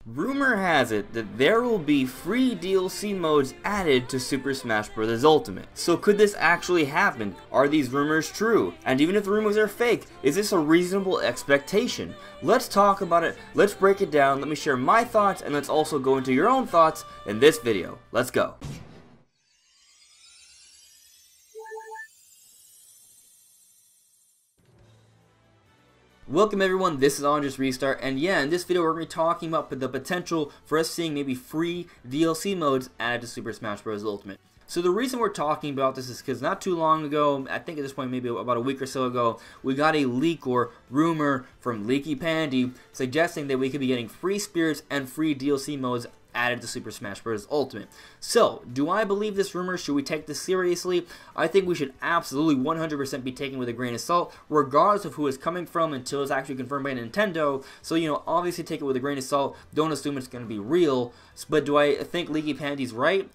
Rumor has it that there will be free DLC modes added to Super Smash Bros. Ultimate. So could this actually happen? Are these rumors true? And even if the rumors are fake, is this a reasonable expectation? Let's talk about it, let's break it down, let me share my thoughts, and let's also go into your own thoughts in this video. Let's go. Welcome everyone, this is AndresRestart, and yeah, in this video we're going to be talking about the potential for us seeing maybe free DLC modes added to Super Smash Bros. Ultimate. So the reason we're talking about this is because not too long ago, I think at this point maybe about a week or so ago, we got a leak or rumor from Leaky Pandy suggesting that we could be getting free spirits and free DLC modes added to Super Smash Bros. Ultimate. So, do I believe this rumor? Should we take this seriously? I think we should absolutely 100% be taken with a grain of salt, regardless of who it's coming from until it's actually confirmed by Nintendo. So, you know, obviously take it with a grain of salt. Don't assume it's going to be real. But do I think Leaky Pandy's right?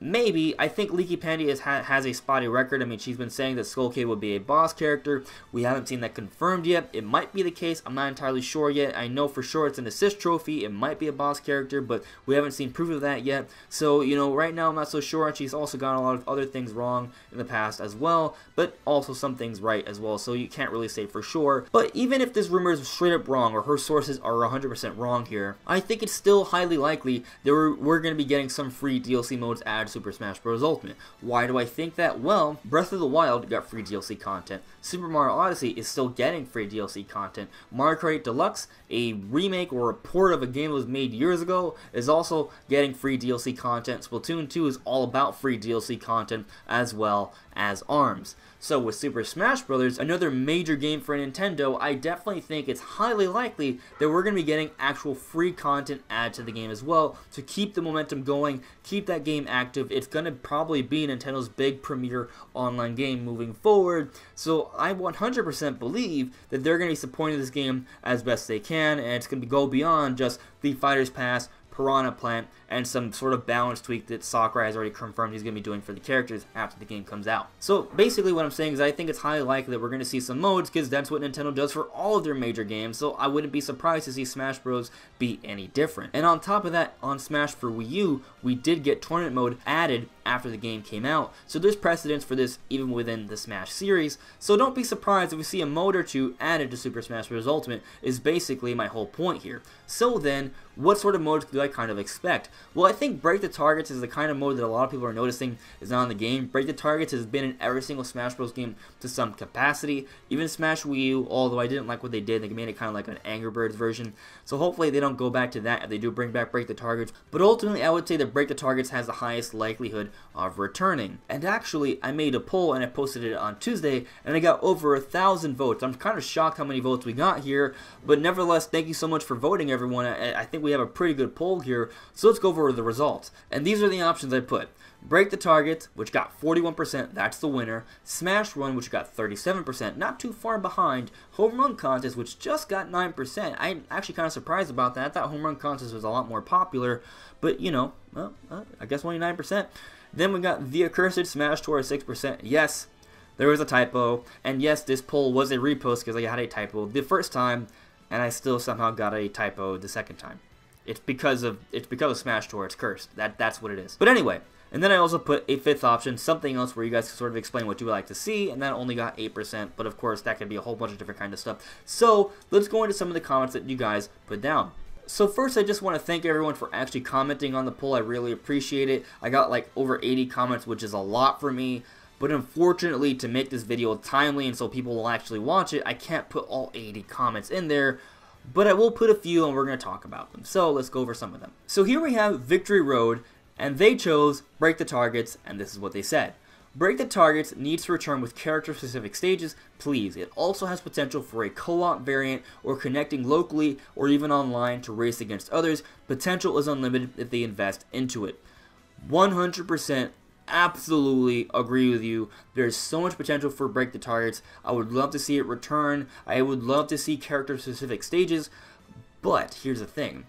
Maybe. I think Leaky Pandy has a spotty record. I mean, she's been saying that Skull Kid would be a boss character. We haven't seen that confirmed yet. It might be the case. I'm not entirely sure yet. I know for sure it's an assist trophy. It might be a boss character, but we haven't seen proof of that yet. So, you know, right now I'm not so sure. And she's also gotten a lot of other things wrong in the past as well, but also some things right as well. So you can't really say for sure. But even if this rumor is straight up wrong or her sources are 100% wrong here, I think it's still highly likely that we're going to be getting some free DLC modes added Super Smash Bros. Ultimate. Why do I think that? Well, Breath of the Wild got free DLC content. Super Mario Odyssey is still getting free DLC content. Mario Kart 8 Deluxe, a remake or a port of a game that was made years ago, is also getting free DLC content. Splatoon 2 is all about free DLC content as well as ARMS. So with Super Smash Bros., another major game for Nintendo, I definitely think it's highly likely that we're going to be getting actual free content added to the game as well to keep the momentum going, keep that game active. It's going to probably be Nintendo's big premier online game moving forward. So I 100% believe that they're going to be supporting this game as best they can, and it's going to go beyond just the Fighter's Pass, Piranha Plant, and some sort of balance tweak that Sakurai has already confirmed he's going to be doing for the characters after the game comes out. So basically what I'm saying is I think it's highly likely that we're going to see some modes because that's what Nintendo does for all of their major games, so I wouldn't be surprised to see Smash Bros. Be any different. And on top of that, on Smash for Wii U, we did get tournament mode added after the game came out, so there's precedence for this even within the Smash series, so don't be surprised if we see a mode or two added to Super Smash Bros. Ultimate is basically my whole point here. So then, what sort of modes do I kind of expect? Well, I think Break the Targets is the kind of mode that a lot of people are noticing is not in the game. Break the Targets has been in every single Smash Bros. Game to some capacity, even Smash Wii U, although I didn't like what they did. They made it kind of like an Angry Birds version, so hopefully they don't go back to that if they do bring back Break the Targets, but ultimately I would say that Break the Targets has the highest likelihood of returning. And actually, I made a poll and I posted it on Tuesday, and I got over 1,000 votes. I'm kind of shocked how many votes we got here, but nevertheless, thank you so much for voting, everyone. I think we have a pretty good poll here, so let's go over the results. And these are the options I put. Break the Target, which got 41%, that's the winner. Smash Run, which got 37%, not too far behind. Home Run Contest, which just got 9%. I'm actually kind of surprised about that. I thought Home Run Contest was a lot more popular, but you know, well, I guess only 9%. Then we got The Accursed Smash Tour at 6%. Yes, there was a typo, and yes, this poll was a repost because I had a typo the first time, and I still somehow got a typo the second time. It's because of Smash Tour. It's cursed. That's what it is. But anyway, and then I also put a fifth option, something else where you guys can sort of explain what you would like to see, and that only got 8%. But of course, that could be a whole bunch of different kind of stuff. So let's go into some of the comments that you guys put down. So first, I just want to thank everyone for actually commenting on the poll. I really appreciate it. I got like over 80 comments, which is a lot for me. But unfortunately, to make this video timely and so people will actually watch it, I can't put all 80 comments in there. But I will put a few and we're going to talk about them. So let's go over some of them. So here we have Victory Road, and they chose Break the Targets, and this is what they said. Break the Targets needs to return with character-specific stages, please. It also has potential for a co-op variant or connecting locally or even online to race against others. Potential is unlimited if they invest into it. 100% absolutely agree with you. There's so much potential for Break the Targets. I would love to see it return. I would love to see character-specific stages, but here's the thing.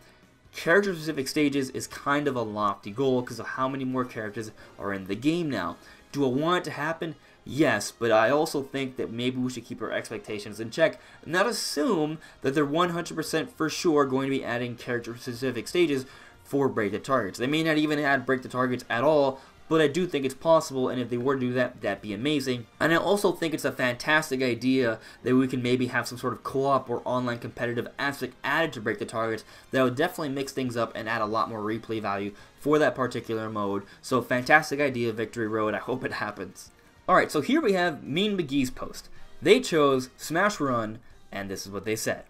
Character-specific stages is kind of a lofty goal because of how many more characters are in the game now. Do I want it to happen? Yes, but I also think that maybe we should keep our expectations in check and not assume that they're 100% for sure going to be adding character-specific stages for Break the Targets. They may not even add Break the Targets at all, but I do think it's possible, and if they were to do that, that'd be amazing. And I also think it's a fantastic idea that we can maybe have some sort of co-op or online competitive aspect added to Break the Targets that would definitely mix things up and add a lot more replay value for that particular mode. So fantastic idea, Victory Road. I hope it happens. Alright, so here we have Mean McGee's post. They chose Smash Run, and this is what they said.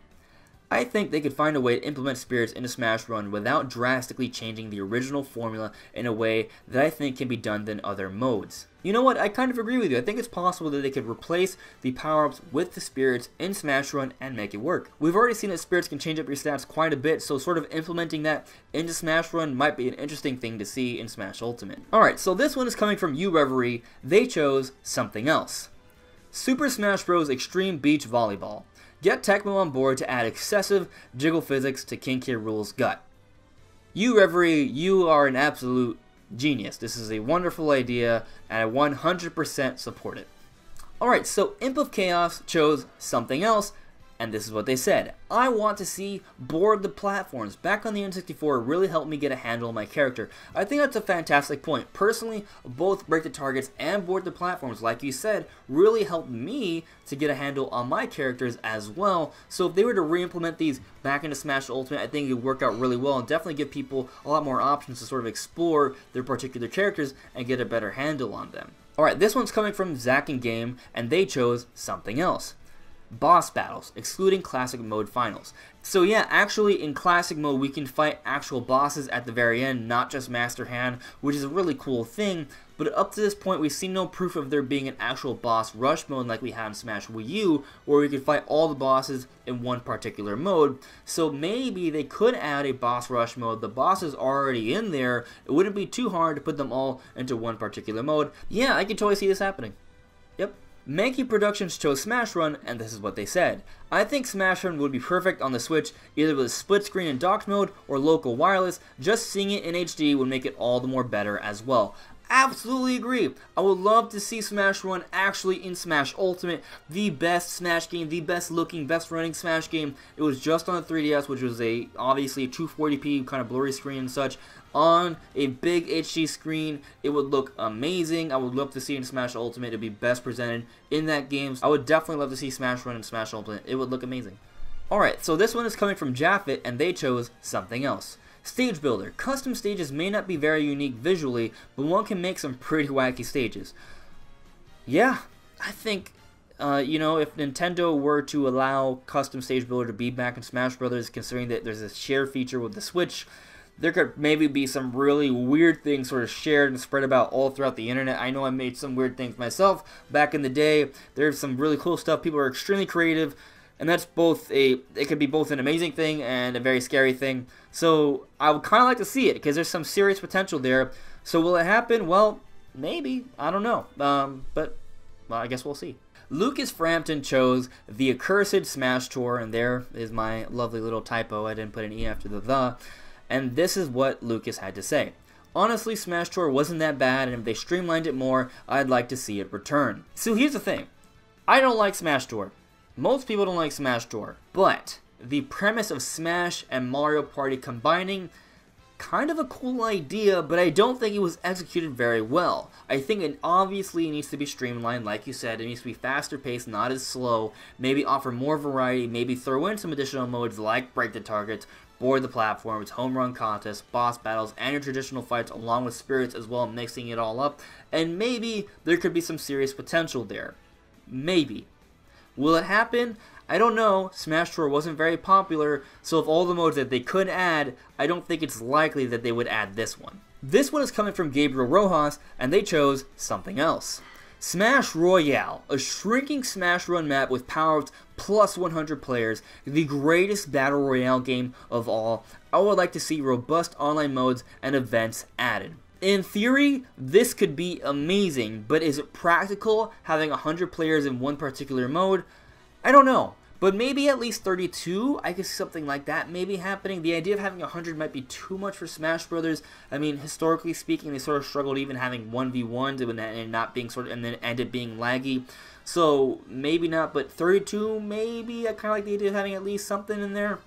I think they could find a way to implement spirits into Smash Run without drastically changing the original formula in a way that I think can be done in other modes. You know what, I kind of agree with you. I think it's possible that they could replace the power-ups with the spirits in Smash Run and make it work. We've already seen that spirits can change up your stats quite a bit, so sort of implementing that into Smash Run might be an interesting thing to see in Smash Ultimate. Alright, so this one is coming from You Reverie. They chose something else. Super Smash Bros. Extreme Beach Volleyball. Get Tecmo on board to add excessive jiggle physics to King K. Rool's gut. You Reverie, you are an absolute genius. This is a wonderful idea, and I 100% support it. Alright, so Imp of Chaos chose something else, and this is what they said. I want to see Board the Platforms. Back on the N64 really helped me get a handle on my character. I think that's a fantastic point. Personally, both Break the Targets and Board the Platforms, like you said, really helped me to get a handle on my characters as well. So if they were to re-implement these back into Smash Ultimate, I think it would work out really well and definitely give people a lot more options to sort of explore their particular characters and get a better handle on them. Alright, this one's coming from Zack and Game, and they chose something else. Boss battles, excluding classic mode finals. So yeah, actually in classic mode we can fight actual bosses at the very end, not just Master Hand, which is a really cool thing, but up to this point we've seen no proof of there being an actual boss rush mode like we had in Smash Wii U, where we could fight all the bosses in one particular mode. So maybe they could add a boss rush mode. The bosses are already in there, it wouldn't be too hard to put them all into one particular mode. Yeah, I can totally see this happening. Yep. Mankey Productions chose Smash Run, and this is what they said. I think Smash Run would be perfect on the Switch, either with split screen and docked mode or local wireless. Just seeing it in HD would make it all the more better as well. Absolutely agree. I would love to see Smash Run actually in Smash Ultimate, the best Smash game, the best looking, best running Smash game. It was just on the 3DS, which was obviously a 240p kind of blurry screen and such. On a big HD screen, it would look amazing. I would love to see it in Smash Ultimate. It would be best presented in that game. I would definitely love to see Smash Run in Smash Ultimate. It would look amazing. Alright, so this one is coming from Jaffet, and they chose something else. Stage Builder. Custom stages may not be very unique visually, but one can make some pretty wacky stages. Yeah, I think, you know, if Nintendo were to allow Custom Stage Builder to be back in Smash Bros., considering that there's a share feature with the Switch, there could maybe be some really weird things sort of shared and spread about all throughout the internet. I know I made some weird things myself back in the day. There's some really cool stuff. People are extremely creative, and that's it could be both an amazing thing and a very scary thing. So I would kind of like to see it because there's some serious potential there. So will it happen? Well, maybe. I don't know. But well, I guess we'll see. Lucas Frampton chose the Accursed Smash Tour, and there is my lovely little typo. I didn't put an E after the. And this is what Lucas had to say. Honestly, Smash Tour wasn't that bad, and if they streamlined it more, I'd like to see it return. So here's the thing. I don't like Smash Tour. Most people don't like Smash Tour. But the premise of Smash and Mario Party combining, kind of a cool idea, but I don't think it was executed very well. I think it obviously needs to be streamlined, like you said. It needs to be faster paced, not as slow. Maybe offer more variety, maybe throw in some additional modes like Break the Targets, Board the Platforms, home run contests, boss battles, and your traditional fights along with spirits as well, mixing it all up. And maybe there could be some serious potential there. Maybe. Will it happen? I don't know. Smash Tour wasn't very popular, so of all the modes that they could add, I don't think it's likely that they would add this one. This one is coming from Gabriel Rojas, and they chose something else. Smash Royale, a shrinking Smash Run map with power-ups plus 100 players, the greatest battle royale game of all. I would like to see robust online modes and events added. In theory, this could be amazing, but is it practical having 100 players in one particular mode? I don't know. But maybe at least 32, I could see something like that maybe happening. The idea of having 100 might be too much for Smash Brothers. I mean, historically speaking, they sort of struggled even having 1v1s and not being and then end up being laggy. So maybe not, but 32, maybe. I kind of like the idea of having at least something in there.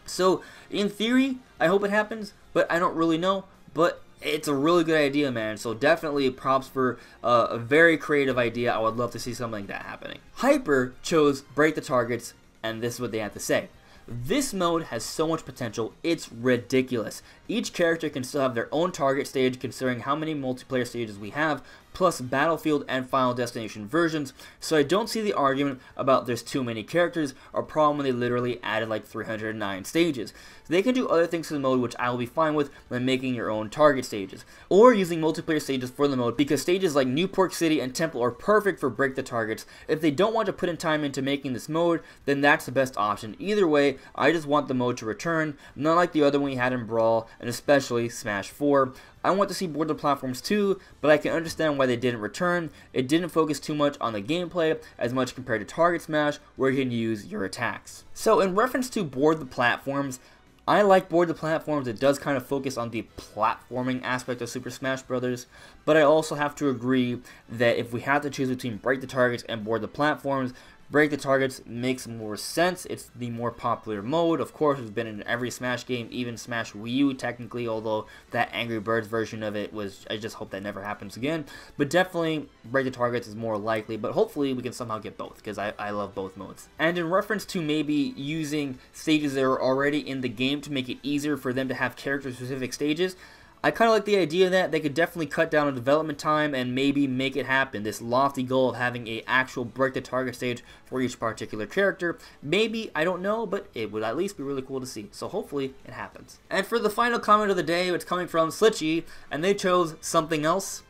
So in theory, I hope it happens, but I don't really know. But it's a really good idea, man. So definitely props for a very creative idea. I would love to see something like that happening. Hyper chose Break the Targets, and this is what they had to say. This mode has so much potential, it's ridiculous. Each character can still have their own target stage considering how many multiplayer stages we have, plus Battlefield and Final Destination versions, so I don't see the argument about there's too many characters or problem when they literally added like 309 stages. So they can do other things to the mode which I will be fine with when making your own target stages, or using multiplayer stages for the mode because stages like Newport City and Temple are perfect for Break the Targets. If they don't want to put in time into making this mode, then that's the best option. Either way, I just want the mode to return, not like the other one we had in Brawl, and especially Smash 4. I want to see Board the Platforms too, but I can understand why they didn't return. It didn't focus too much on the gameplay as much compared to Target Smash, where you can use your attacks. So in reference to Board the Platforms, I like Board the Platforms. It does kind of focus on the platforming aspect of Super Smash Bros. But I also have to agree that if we have to choose between Break the Targets and Board the Platforms, Break the Targets makes more sense. It's the more popular mode. Of course, it's been in every Smash game, even Smash Wii U technically, although that Angry Birds version of it was, I just hope that never happens again. But definitely, Break the Targets is more likely, but hopefully we can somehow get both, because I love both modes. And in reference to maybe using stages that are already in the game to make it easier for them to have character-specific stages, I kind of like the idea that they could definitely cut down on development time and maybe make it happen. This lofty goal of having an actual Break the Target stage for each particular character. Maybe, I don't know, but it would at least be really cool to see. So hopefully it happens. And for the final comment of the day, it's coming from Slitchy, and they chose something else.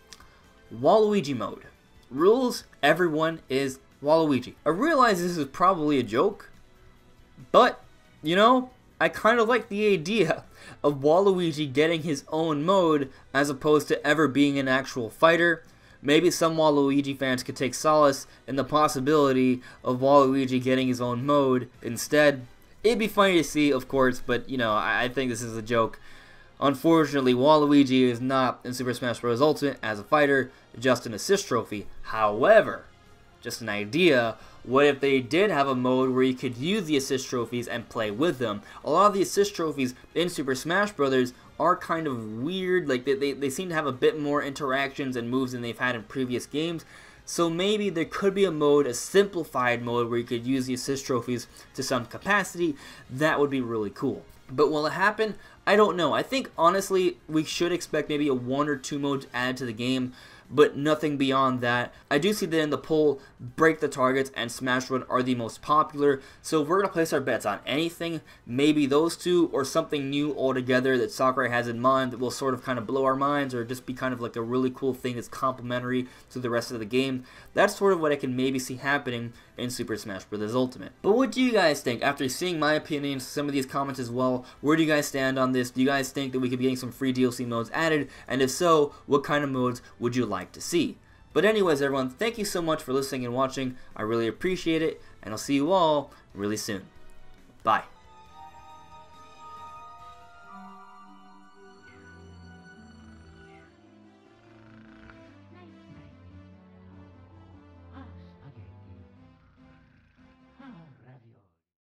Waluigi mode. Rules, everyone is Waluigi. I realize this is probably a joke, but, you know, I kind of like the idea of Waluigi getting his own mode as opposed to ever being an actual fighter. Maybe some Waluigi fans could take solace in the possibility of Waluigi getting his own mode instead. It'd be funny to see, of course, but, you know, I think this is a joke. Unfortunately, Waluigi is not in Super Smash Bros. Ultimate as a fighter, just an assist trophy. However, just an idea, what if they did have a mode where you could use the assist trophies and play with them? A lot of the assist trophies in Super Smash Bros. Are kind of weird, like they seem to have a bit more interactions and moves than they've had in previous games. So maybe there could be a mode, a simplified mode, where you could use the assist trophies to some capacity. That would be really cool. But will it happen? I don't know. I think, honestly, we should expect maybe a 1 or 2 modes added to the game, but nothing beyond that. I do see that in the poll, Break the Targets and Smash Run are the most popular, so if we're going to place our bets on anything, maybe those two or something new altogether that Sakurai has in mind that will sort of kind of blow our minds or just be kind of like a really cool thing that's complementary to the rest of the game. That's sort of what I can maybe see happening in Super Smash Bros. Ultimate. But what do you guys think? After seeing my opinions, some of these comments as well, where do you guys stand on this? Do you guys think that we could be getting some free DLC modes added? And if so, what kind of modes would you like to see? But anyways, everyone, thank you so much for listening and watching. I really appreciate it, and I'll see you all really soon. Bye.